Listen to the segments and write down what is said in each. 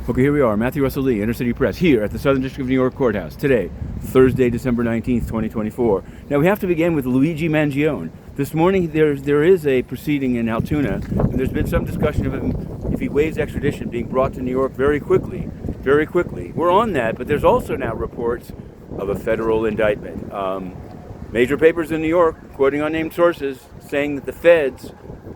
Okay, here we are, Matthew Russell Lee, Inner City Press, here at the Southern District of New York Courthouse, today, Thursday, December 19th, 2024. Now, we have to begin with Luigi Mangione. This morning, there is a proceeding in Altoona, and there's been some discussion of him, if he waives extradition, being brought to New York very quickly. We're on that, but there's also now reports of a federal indictment. Major papers in New York, quoting unnamed sources, saying that the feds,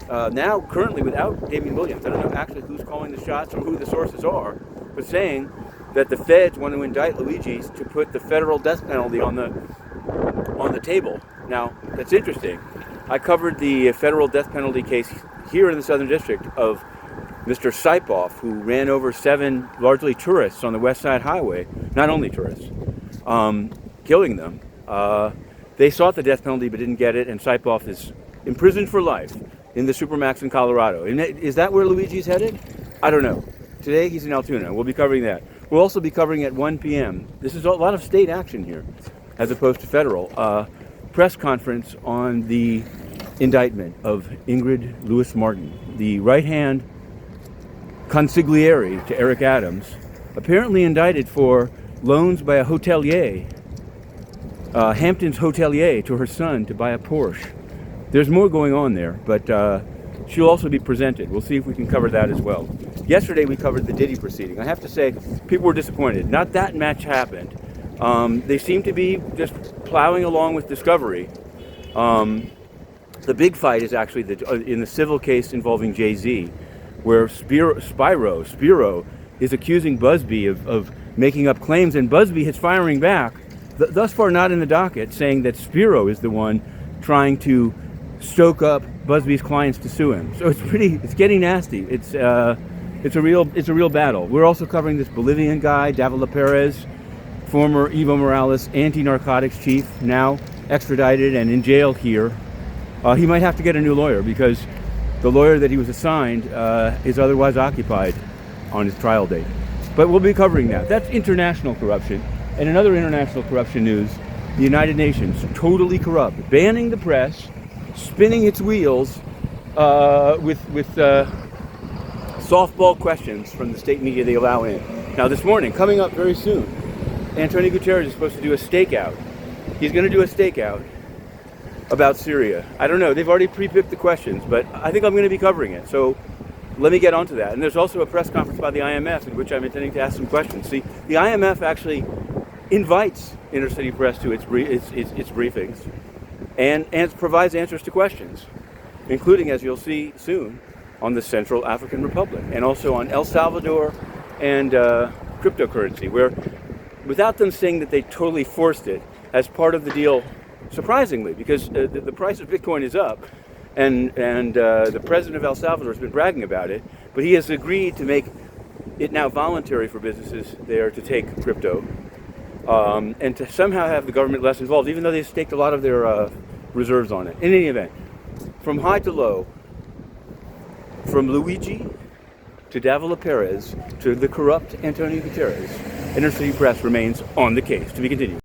now currently without Damian Williams, I don't know actually who's calling the shots or who the sources are, but saying that the feds want to indict Luigi to put the federal death penalty on the table. Now, that's interesting. I covered the federal death penalty case here in the Southern District of Mr. Saipoff, who ran over 7 largely tourists on the West Side Highway, not only tourists, killing them. They sought the death penalty but didn't get it, and Saipoff is imprisoned for life in the Supermax in Colorado. Is that where Luigi's headed? I don't know. Today he's in Altoona. We'll be covering that. We'll also be covering at 1 p.m. This is a lot of state action here, as opposed to federal. Press conference on the indictment of Ingrid Lewis Martin, the right-hand consigliere to Eric Adams, apparently indicted for loans by a hotelier, Hampton's hotelier, to her son to buy a Porsche. There's more going on there, but she'll also be presented. We'll see if we can cover that as well. Yesterday we covered the Diddy proceeding. I have to say, people were disappointed. Not that much happened. They seem to be just plowing along with discovery. The big fight is actually in the civil case involving Jay-Z, where Spiro is accusing Buzbee of making up claims, and Buzbee is firing back, thus far not in the docket, saying that Spiro is the one trying to stoke up Buzbee's clients to sue him. So it's getting nasty. It's a real battle. We're also covering this Bolivian guy, Davila Perez, former Evo Morales anti-narcotics chief, now extradited and in jail here. He might have to get a new lawyer because the lawyer that he was assigned is otherwise occupied on his trial date. But we'll be covering that. That's international corruption. And in other international corruption news, the United Nations, totally corrupt, banning the press, spinning its wheels with softball questions from the state media they allow in. Now this morning, coming up very soon, Antonio Guterres is supposed to do a stakeout. He's going to do a stakeout about Syria. I don't know, they've already pre-picked the questions, but I think I'm going to be covering it. So let me get onto that. And there's also a press conference by the IMF in which I'm intending to ask some questions. See, the IMF actually invites Inner City Press to its briefings and provides answers to questions, including, as you'll see soon, on the Central African Republic and also on El Salvador and cryptocurrency, where without them saying that they totally forced it as part of the deal, surprisingly, because the price of Bitcoin is up, and the president of El Salvador has been bragging about it, but he has agreed to make it now voluntary for businesses there to take crypto, and to somehow have the government less involved, even though they've staked a lot of their reserves on it. In any event, from high to low, from Luigi to Davila Perez to the corrupt Antonio Guterres, Inner City Press remains on the case. To be continued.